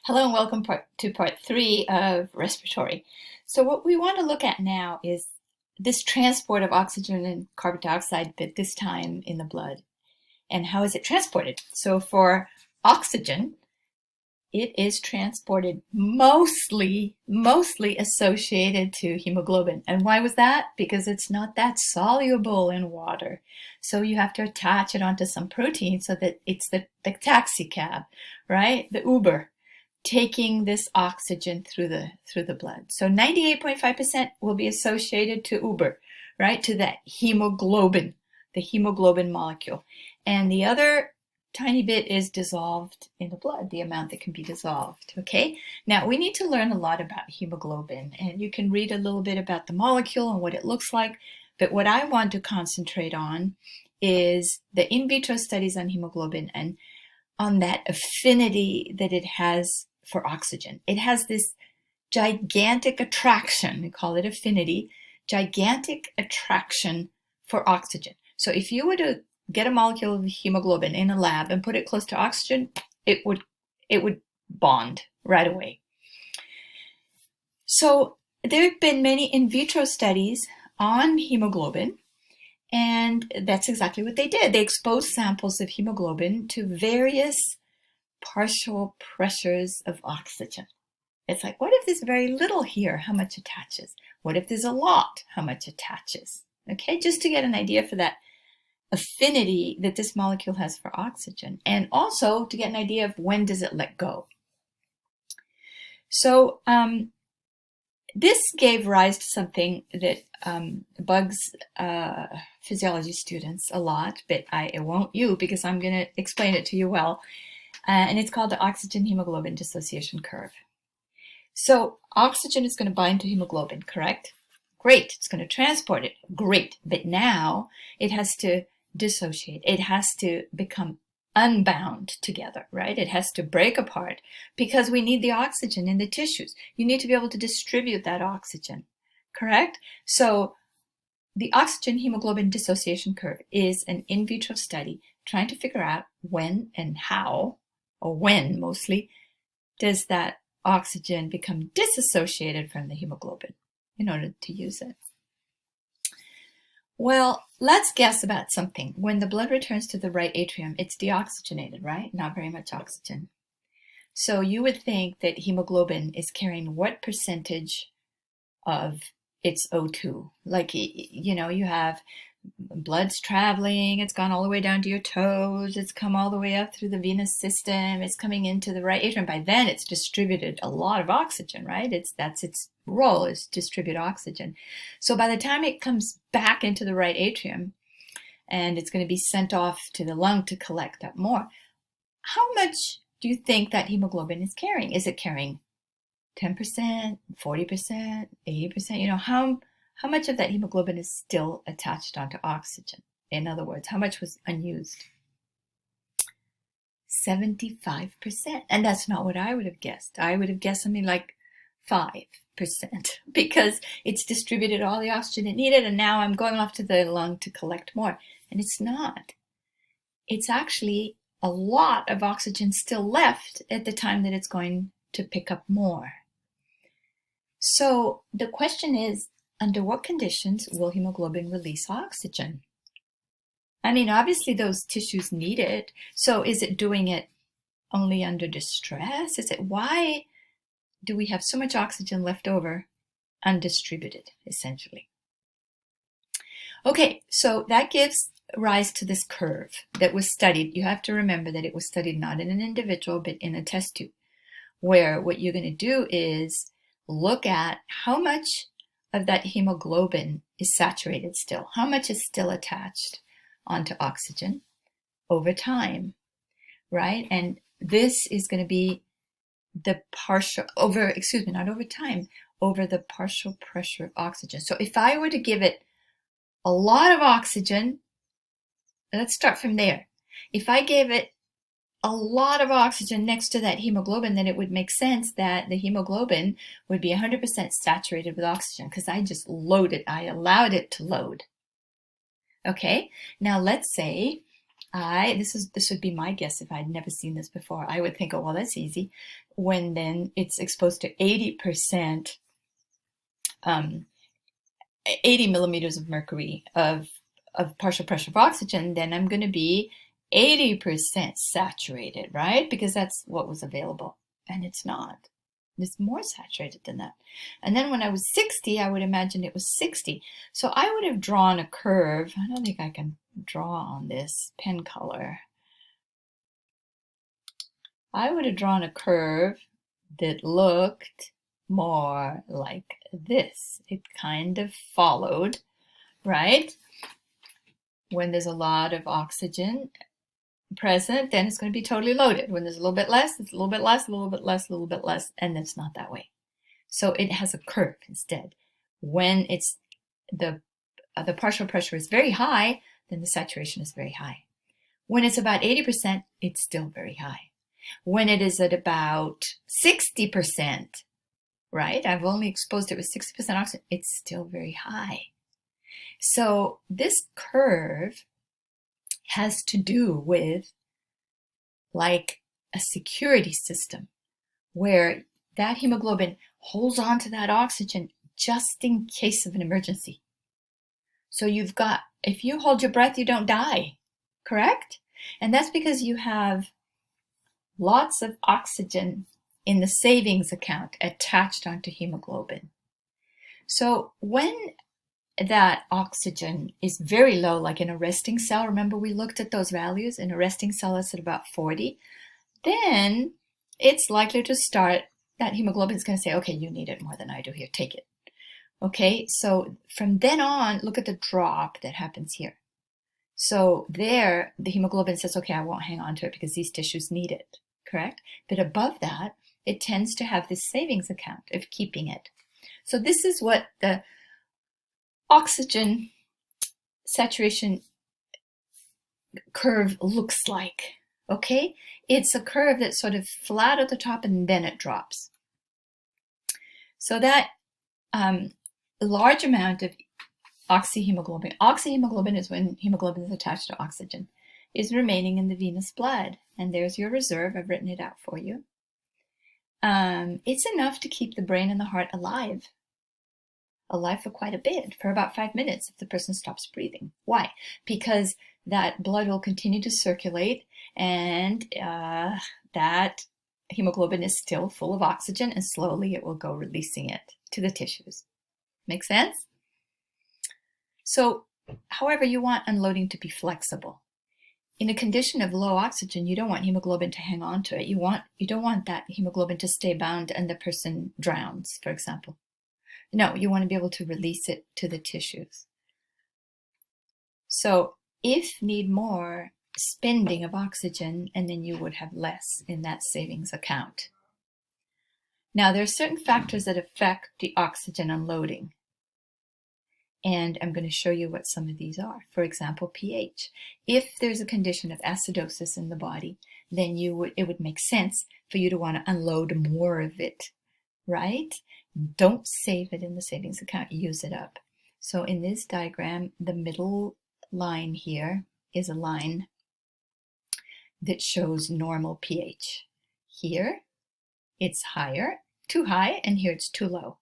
Hello and welcome to part 3 of respiratory. So what we want to look at now is this transport of oxygen and carbon dioxide, but this time in the blood. And how is it transported? So for oxygen, it is transported mostly associated to hemoglobin. And why was that? Because it's not that soluble in water. So you have to attach it onto some protein so that it's the taxi cab, right? The Uber taking this oxygen through the blood. So 98.5% will be associated to Uber, right? To that hemoglobin, the hemoglobin molecule. And the other tiny bit is dissolved in the blood, the amount that can be dissolved, okay? Now, we need to learn a lot about hemoglobin, and you can read a little bit about the molecule and what it looks like, but what I want to concentrate on is the in vitro studies on hemoglobin and on that affinity that it has for oxygen. It has this gigantic attraction, we call it affinity, gigantic attraction for oxygen. So if you were to get a molecule of hemoglobin in a lab and put it close to oxygen, it would bond right away. So there have been many in vitro studies on hemoglobin, and that's exactly what they did. They exposed samples of hemoglobin to various partial pressures of oxygen. It's like, what if there's very little here? How much attaches? What if there's a lot? How much attaches? Okay, just to get an idea for that affinity that this molecule has for oxygen, and also to get an idea of when does it let go. So this gave rise to something that bugs physiology students a lot, but I won't you because I'm going to explain it to you well. And it's called the oxygen hemoglobin dissociation curve. So oxygen is going to bind to hemoglobin, correct? Great, it's going to transport it, great. But now it has to dissociate. It has to become unbound together, right? It has to break apart because we need the oxygen in the tissues. You need to be able to distribute that oxygen, correct? So the oxygen hemoglobin dissociation curve is an in vitro study trying to figure out when and how, or when mostly, does that oxygen become disassociated from the hemoglobin in order to use it. Well, let's guess about something. When the blood returns to the right atrium, it's deoxygenated, right? Not very much oxygen. So you would think that hemoglobin is carrying what percentage of its O2? Like, you know, you have blood's traveling, it's gone all the way down to your toes, it's come all the way up through the venous system, it's coming into the right atrium. By then it's distributed a lot of oxygen, right? That's its role, is distribute oxygen. So by the time it comes back into the right atrium and it's going to be sent off to the lung to collect up more, how much do you think that hemoglobin is carrying? Is it carrying 10%, 40%, 80%? You know, how much of that hemoglobin is still attached onto oxygen? In other words, how much was unused? 75%. And that's not what I would have guessed. I would have guessed something like 5%, because it's distributed all the oxygen it needed, and now I'm going off to the lung to collect more. And it's not. It's actually a lot of oxygen still left at the time that it's going to pick up more. So the question is, under what conditions will hemoglobin release oxygen? I mean, obviously those tissues need it. So is it doing it only under distress? Why do we have so much oxygen left over undistributed, essentially? Okay, so that gives rise to this curve that was studied. You have to remember that it was studied not in an individual, but in a test tube, where what you're going to do is look at how much of that hemoglobin is saturated still, how much is still attached onto oxygen over time, right? And this is going to be the partial, over the partial pressure of oxygen. So if I were to give it a lot of oxygen, let's start from there. If I gave it a lot of oxygen next to that hemoglobin, then it would make sense that the hemoglobin would be 100% saturated with oxygen because I just I allowed it to load. Okay, now let's say this would be my guess if I'd never seen this before. I would think, oh, well, that's easy. when then it's exposed to 80%, 80 millimeters of mercury of partial pressure of oxygen, then I'm going to be 80% saturated, right? Because that's what was available. And it's not. It's more saturated than that. And then when I was 60, I would imagine it was 60. So I would have drawn a curve. I don't think I can draw on this pen color. I would have drawn a curve that looked more like this. It kind of followed, right? When there's a lot of oxygen present, then it's going to be totally loaded. When there's a little bit less, it's a little bit less, a little bit less, a little bit less, and it's not that way. So it has a curve instead. When it's the partial pressure is very high, then the saturation is very high. When it's about 80%, it's still very high. When it is at about 60%, right? I've only exposed it with 60% oxygen, it's still very high. So this curve has to do with like a security system where that hemoglobin holds on to that oxygen just in case of an emergency. So you've got, if you hold your breath, you don't die, correct? And that's because you have lots of oxygen in the savings account attached onto hemoglobin. So when that oxygen is very low, like in a resting cell, remember we looked at those values, in a resting cell it's at about 40, then it's likely to start, that hemoglobin is going to say, okay, you need it more than I do, here, take it. Okay, so from then on, look at the drop that happens here. So there, the hemoglobin says, okay, I won't hang on to it because these tissues need it, correct? But above that, it tends to have this savings account of keeping it. So this is what the oxygen saturation curve looks like, okay? It's a curve that's sort of flat at the top and then it drops. So that large amount of oxyhemoglobin is when hemoglobin is attached to oxygen, is remaining in the venous blood. And there's your reserve. I've written it out for you. It's enough to keep the brain and the heart alive for quite a bit, for about 5 minutes if the person stops breathing. Why? Because that blood will continue to circulate and that hemoglobin is still full of oxygen and slowly it will go releasing it to the tissues. Make sense? So, however, you want unloading to be flexible. In a condition of low oxygen, you don't want hemoglobin to hang on to it. You don't want that hemoglobin to stay bound and the person drowns, for example. No, you want to be able to release it to the tissues. So if need more, spending of oxygen, and then you would have less in that savings account. Now, there are certain factors that affect the oxygen unloading. And I'm going to show you what some of these are. For example, pH. If there's a condition of acidosis in the body, then it would make sense for you to want to unload more of it, right? Don't save it in the savings account, use it up. So in this diagram, the middle line here is a line that shows normal pH. Here, it's higher, too high, and here it's too low.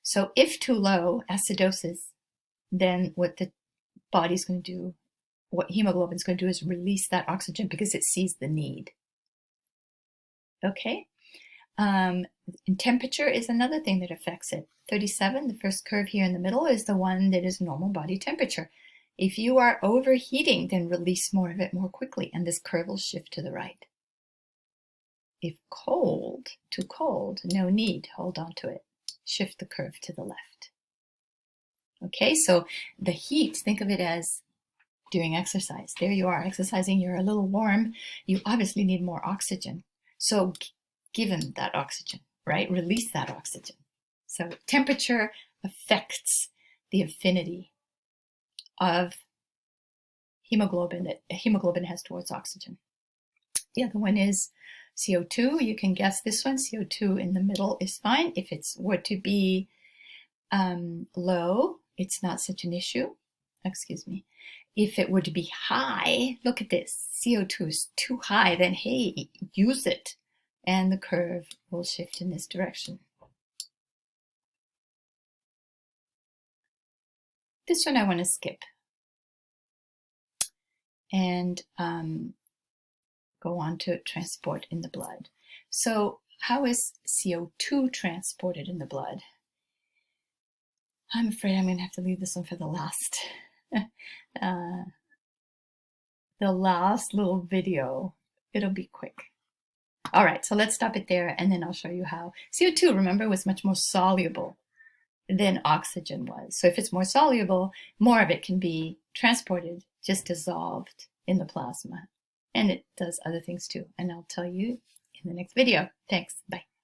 So if too low, acidosis, then what the body's going to do, what hemoglobin's going to do is release that oxygen because it sees the need. Okay? And temperature is another thing that affects it. 37, the first curve here in the middle, is the one that is normal body temperature. If you are overheating, then release more of it more quickly, and this curve will shift to the right. If cold, too cold, no need, hold on to it. Shift the curve to the left. Okay, so the heat, think of it as doing exercise. There you are, exercising, you're a little warm, you obviously need more oxygen. So give him that oxygen, right? Release that oxygen. So temperature affects the affinity of hemoglobin that hemoglobin has towards oxygen. The other one is CO2. You can guess this one. CO2 in the middle is fine. If it were to be low, it's not such an issue. Excuse me. If it were to be high, look at this. CO2 is too high, then hey, use it. and the curve will shift in this direction. This one I want to skip and go on to transport in the blood. So how is CO2 transported in the blood? I'm afraid I'm going to have to leave this one for the last. The last little video. It'll be quick. All right, so let's stop it there, and then I'll show you how. CO2, remember, was much more soluble than oxygen was. So if it's more soluble, more of it can be transported, just dissolved in the plasma. And it does other things too, and I'll tell you in the next video. Thanks. Bye.